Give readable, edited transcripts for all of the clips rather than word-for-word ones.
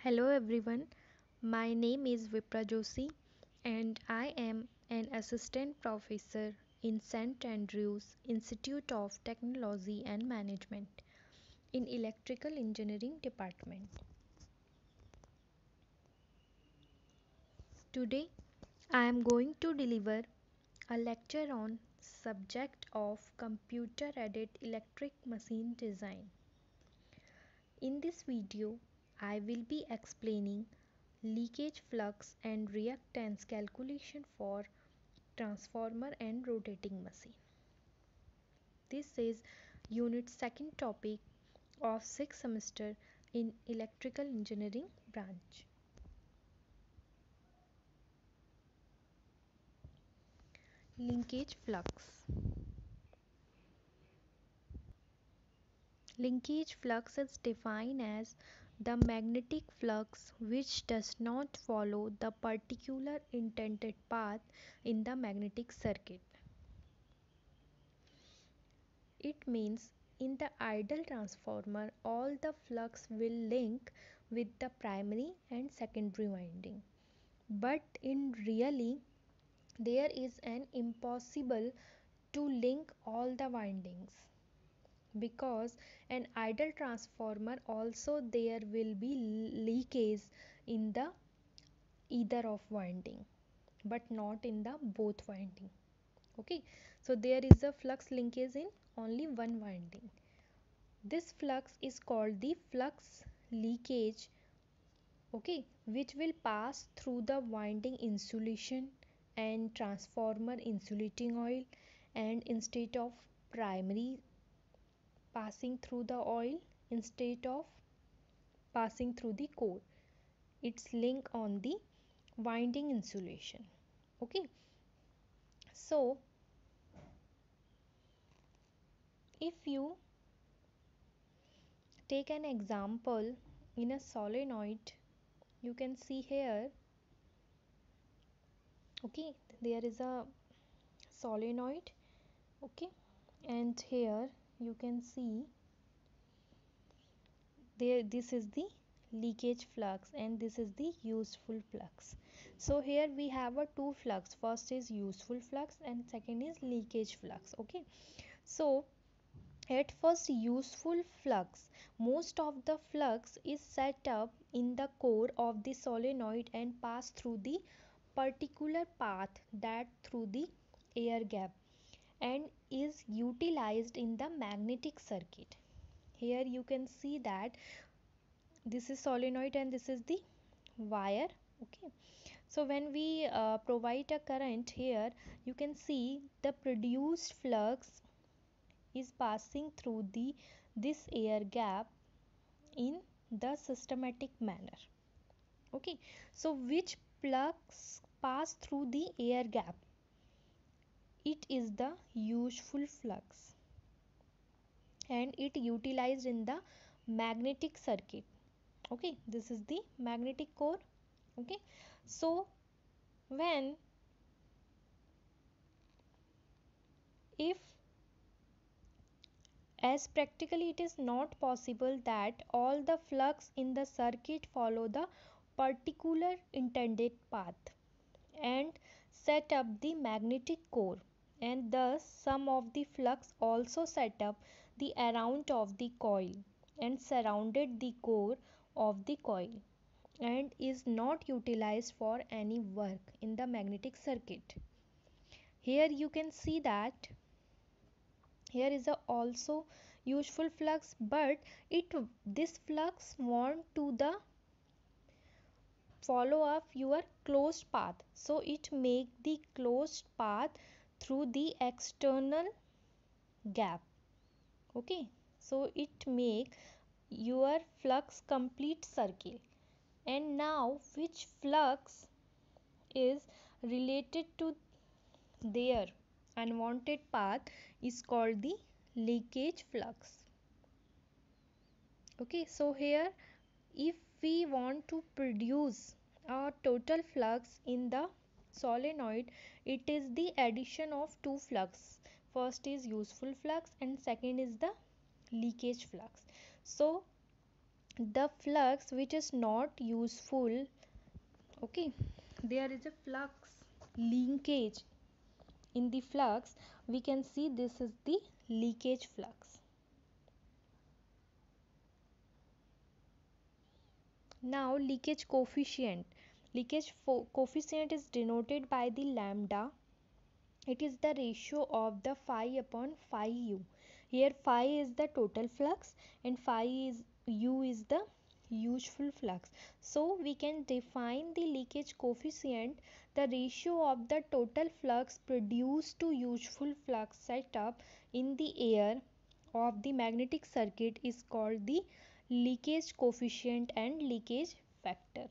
Hello everyone, my name is Vipra Joshi and I am an assistant professor in St. Andrews Institute of Technology and Management in Electrical Engineering Department. Today I am going to deliver a lecture on subject of computer aided electric machine design. In this video I will be explaining leakage flux and reactance calculation for transformer and rotating machine. This is unit second topic of 6th semester in electrical engineering branch. Linkage flux. Linkage flux is defined as the magnetic flux which does not follow the particular intended path in the magnetic circuit. It means in the ideal transformer all the flux will link with the primary and secondary winding. But in really there is an impossible to link all the windings because an ideal transformer also there will be leakage in the either of winding but not in the both winding. Okay, so there is a flux linkage in only one winding. This flux is called the flux leakage, okay, which will pass through the winding insulation and transformer insulating oil, and instead of primary passing through the oil, instead of passing through the core, its link on the winding insulation. Okay, so if you take an example in a solenoid, you can see here, okay, there is a solenoid, okay, and here you can see there this is the leakage flux and this is the useful flux. So here we have a two flux, first is useful flux and second is leakage flux. Okay, so at first useful flux, most of the flux is set up in the core of the solenoid and pass through the particular path that through the air gap and is utilized in the magnetic circuit. Here you can see that this is solenoid and this is the wire. Okay, so when we provide a current here, you can see the produced flux is passing through the this air gap in the systematic manner. Okay, so which flux pass through the air gap? It is the useful flux and it utilized in the magnetic circuit. Okay, this is the magnetic core. Okay, so when if as practically it is not possible that all the flux in the circuit follow the particular intended path and set up the magnetic core, and thus some of the flux also set up the around of the coil and surrounded the core of the coil and is not utilized for any work in the magnetic circuit. Here you can see that here is a also useful flux, but it this flux want to the follow up your closed path, so it make the closed path through the external gap. Okay, so it make your flux complete circle. And now which flux is related to their unwanted path is called the leakage flux. Okay, so here if we want to produce a total flux in the solenoid, it is the addition of two flux, first is useful flux and second is the leakage flux. So the flux which is not useful, okay, there is a flux linkage in the flux, we can see this is the leakage flux. Now leakage coefficient. Coefficient is denoted by the lambda. It is the ratio of the phi upon phi u. Here phi is the total flux and phi is u is the useful flux. So we can define the leakage coefficient, the ratio of the total flux produced to useful flux set up in the air of the magnetic circuit is called the leakage coefficient and leakage factor.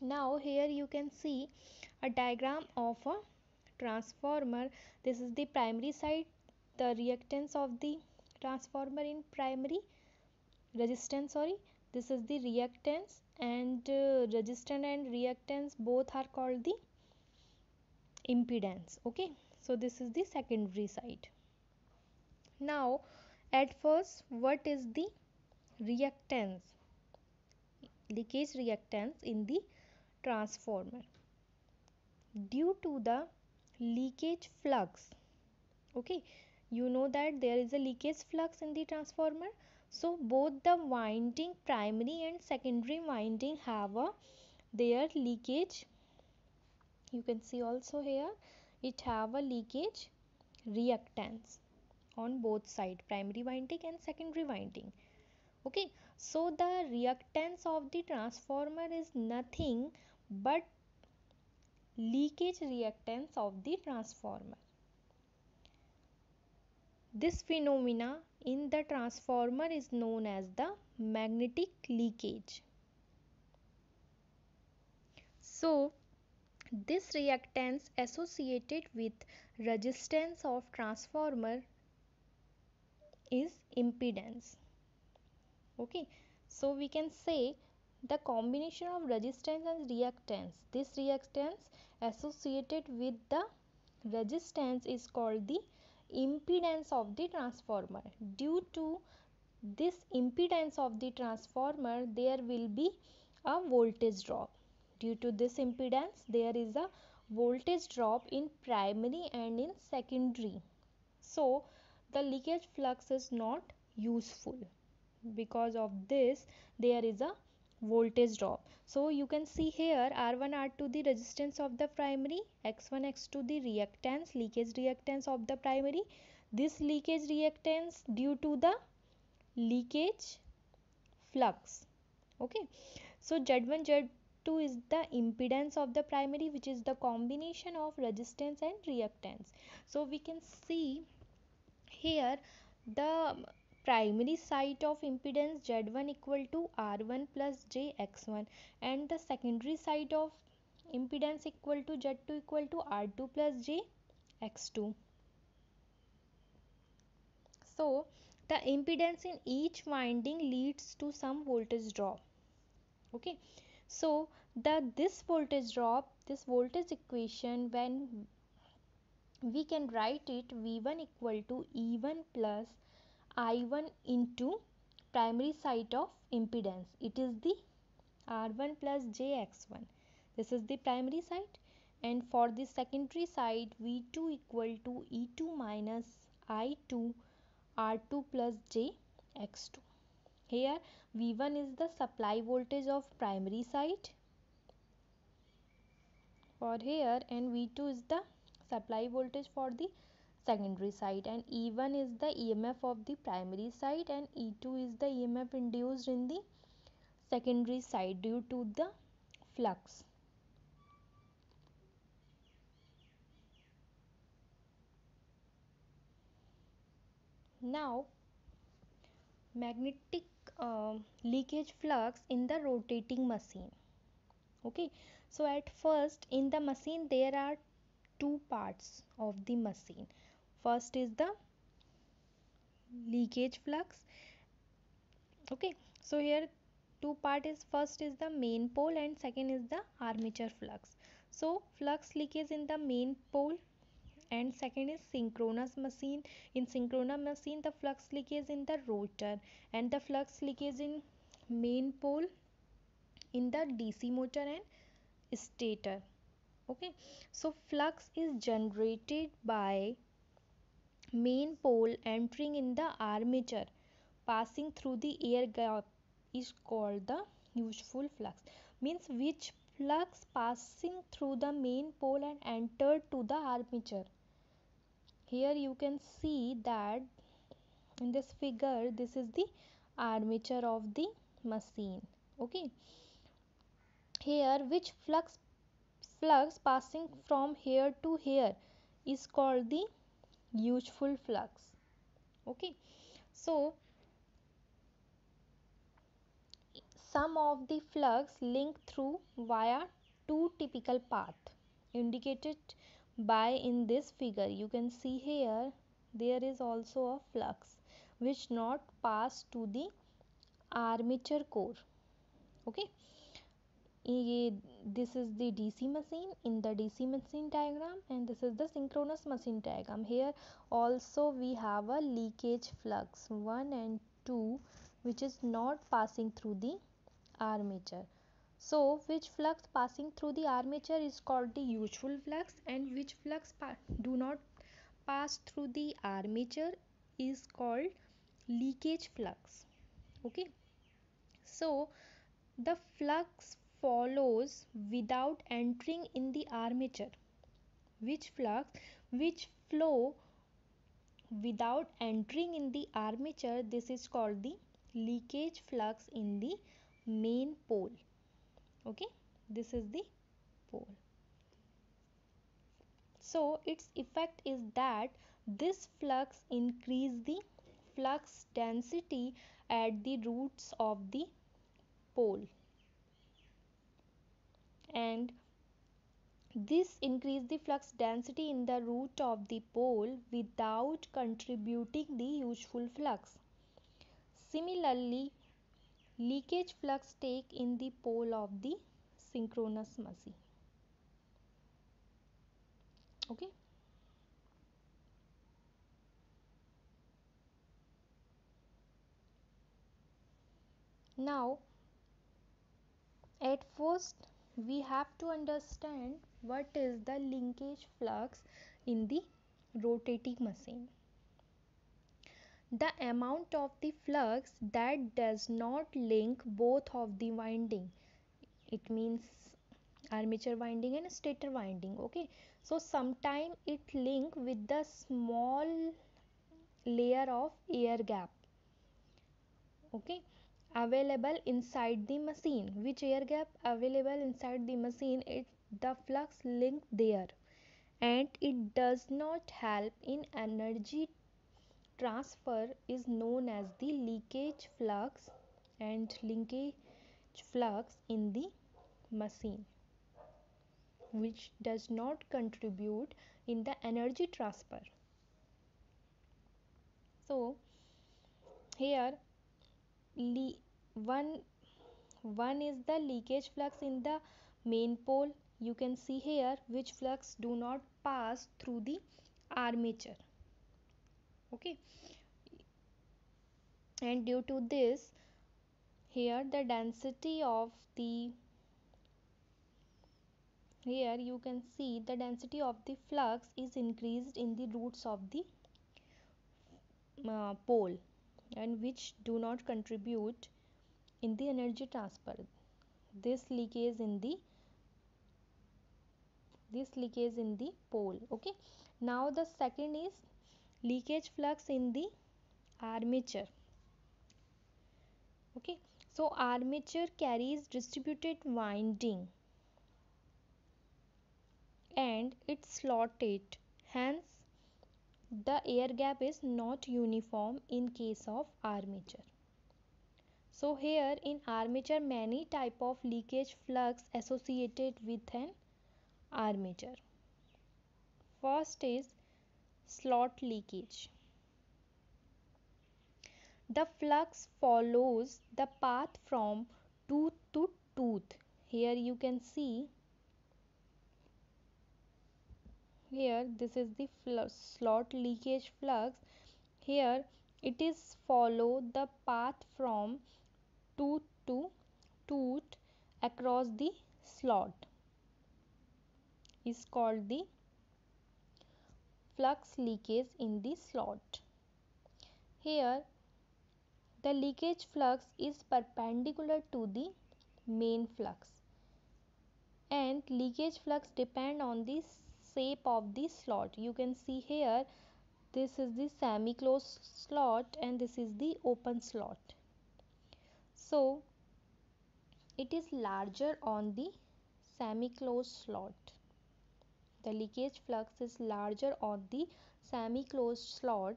Now here you can see a diagram of a transformer. This is the primary side, the reactance of the transformer in primary resistance, sorry, this is the reactance, and resistance and reactance both are called the impedance. Okay, so this is the secondary side. Now at first, what is the reactance, leakage reactance in the transformer? Due to the leakage flux, okay, you know that there is a leakage flux in the transformer, so both the winding, primary and secondary winding, have a their leakage, you can see also here it have a leakage reactance on both side, primary winding and secondary winding. Okay, so the reactance of the transformer is nothing but leakage reactance of the transformer. This phenomena in the transformer is known as the magnetic leakage. So this reactance associated with resistance of transformer is impedance. Okay, so we can say the combination of resistance and reactance, this reactance associated with the resistance is called the impedance of the transformer. Due to this impedance of the transformer, there will be a voltage drop. Due to this impedance, there is a voltage drop in primary and in secondary. So the leakage flux is not useful. Because of this, there is a voltage drop. So you can see here R1 R2 the resistance of the primary, X1 X2 the reactance, leakage reactance of the primary. This leakage reactance due to the leakage flux. Okay, so Z1 Z2 is the impedance of the primary, which is the combination of resistance and reactance. So we can see here the primary side of impedance Z1 equal to R1 plus jX1 and the secondary side of impedance equal to Z2 equal to R2 plus jX2. So the impedance in each winding leads to some voltage drop. Okay, so this voltage drop, this voltage equation, when we can write it V1 equal to E1 plus I1 into primary side of impedance, it is the R1 plus jX1, this is the primary side, and for the secondary side V2 equal to E2 minus I2 R2 plus jX2. Here V1 is the supply voltage of primary side for here, and V2 is the supply voltage for the secondary side, and E1 is the EMF of the primary side and E2 is the EMF induced in the secondary side due to the flux. Now magnetic leakage flux in the rotating machine. Okay, so at first in the machine there are two parts of the machine. First is the leakage flux. Okay, so here two part is, first is the main pole and second is the armature flux. So flux leakage in the main pole and second is synchronous machine. In synchronous machine, the flux leakage in the rotor and the flux leakage in main pole in the DC motor and stator. Okay, so flux is generated by main pole entering in the armature passing through the air gap is called the useful flux. Means which flux passing through the main pole and entered to the armature. Here you can see that in this figure this is the armature of the machine. Okay, here which flux passing from here to here is called the useful flux. Okay, so some of the flux link through via two typical paths indicated by in this figure. You can see here there is also a flux which not pass to the armature core. Okay, this is the DC machine in the DC machine diagram, and this is the synchronous machine diagram. Here also we have a leakage flux 1 and 2 which is not passing through the armature. So which flux passing through the armature is called the useful flux, and which flux do not pass through the armature is called leakage flux. Okay, so the flux follows without entering in the armature. Which flux which flow without entering in the armature, this is called the leakage flux in the main pole. Okay, this is the pole. So its effect is that this flux increase the flux density at the roots of the pole, and this increase the flux density in the root of the pole without contributing the useful flux. Similarly, leakage flux take in the pole of the synchronous machine. Okay, now at first we have to understand what is the linkage flux in the rotating machine. The amount of the flux that does not link both of the winding, it means armature winding and stator winding. Okay, so sometime it link with the small layer of air gap, okay, available inside the machine. Which air gap available inside the machine, it the flux link there, and it does not help in energy transfer is known as the leakage flux, and linkage flux in the machine which does not contribute in the energy transfer. So here one one is the leakage flux in the main pole. You can see here which flux do not pass through the armature. Okay, and due to this, here the density of the here you can see the density of the flux is increased in the roots of the pole, and which do not contribute in the energy transfer. This leakage in the pole. Okay, now the second is leakage flux in the armature. Okay, so armature carries distributed winding and it's slotted, hence the air gap is not uniform in case of armature. So here in armature many type of leakage flux associated with an armature. First is slot leakage. The flux follows the path from tooth to tooth. Here you can see Here this is the slot leakage flux. Here it is follow the path from tooth to tooth across the slot is called the flux leakage in the slot. Here the leakage flux is perpendicular to the main flux, and leakage flux depend on the shape of the slot. You can see here this is the semi closed slot and this is the open slot. So it is larger on the semi closed slot. The leakage flux is larger on the semi closed slot,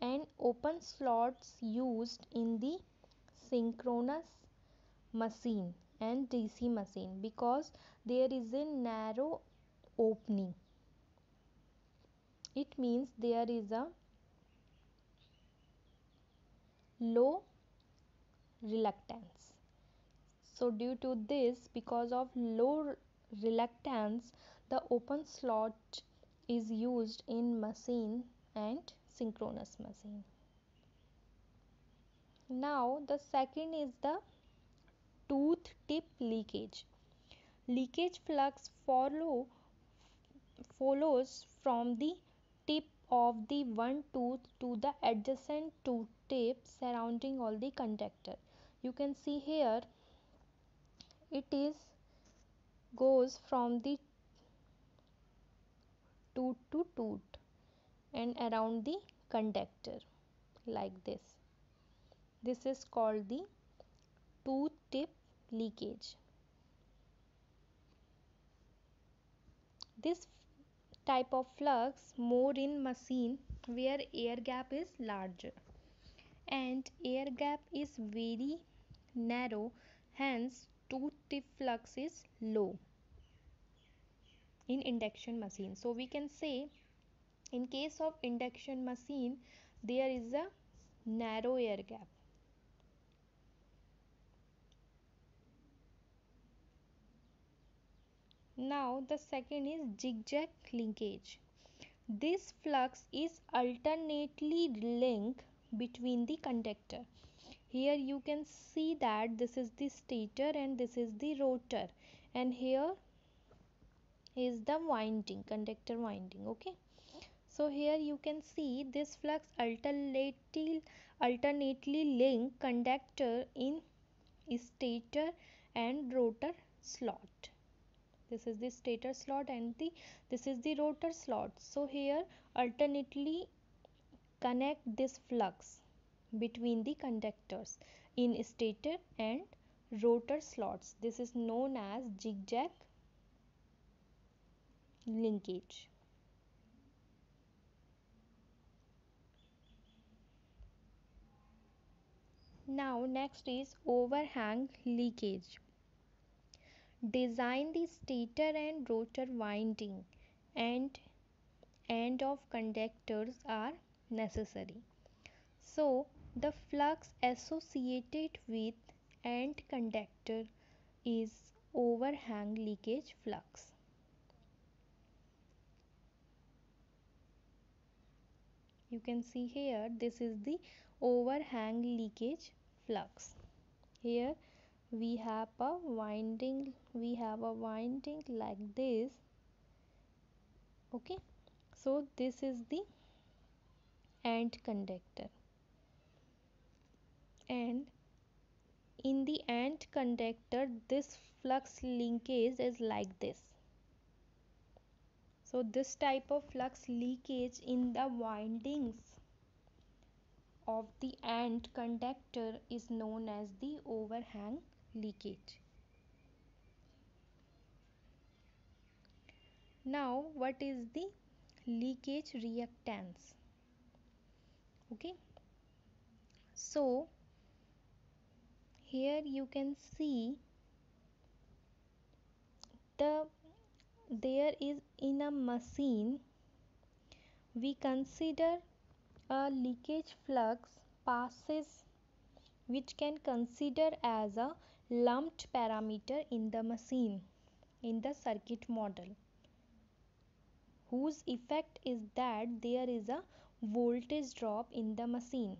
and open slots used in the synchronous machine and DC machine because there is a narrow opening. It means there is a low reluctance. So due to this, because of low reluctance, the open slot is used in machine and synchronous machine. Now the second is the tooth tip leakage. Leakage flux follows from the tip of the one tooth to the adjacent tooth tip surrounding all the contactor. You can see here it is goes from the tooth to tooth and around the contactor like this. This is called the tooth tip leakage. This type of flux more in machine where air gap is larger and air gap is very narrow, hence tooth tip flux is low in induction machine. So we can say in case of induction machine there is a narrow air gap. Now the second is zigzag linkage. This flux is alternately linked between the conductor. Here you can see that this is the stator and this is the rotor, and here is the winding, conductor winding. Okay, so here you can see this flux alternately link conductor in stator and rotor slot. This is the stator slot and this is the rotor slot. So here alternately connect this flux between the conductors in stator and rotor slots. This is known as zigzag linkage. Now next is overhang leakage. Design the stator and rotor winding and end of conductors are necessary. So the flux associated with end conductor is overhang leakage flux. You can see here this is the overhang leakage flux. Here we have a winding like this. Okay, so this is the end conductor, and in the end conductor this flux linkage is like this. So this type of flux leakage in the windings of the end conductor is known as the overhang leakage. Now what is the leakage reactance? Okay, so here you can see the there is in a machine we consider a leakage flux passes which can consider as a lumped parameter in the machine in the circuit model whose effect is that there is a voltage drop in the machine.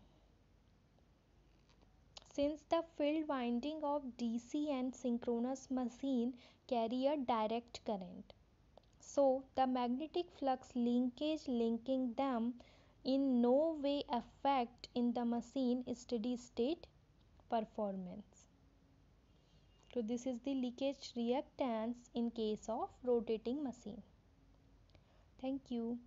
Since the field winding of DC and synchronous machine carry a direct current, so the magnetic flux linkage linking them in no way affect in the machine steady state performance. So this is the leakage reactance in case of rotating machine. Thank you.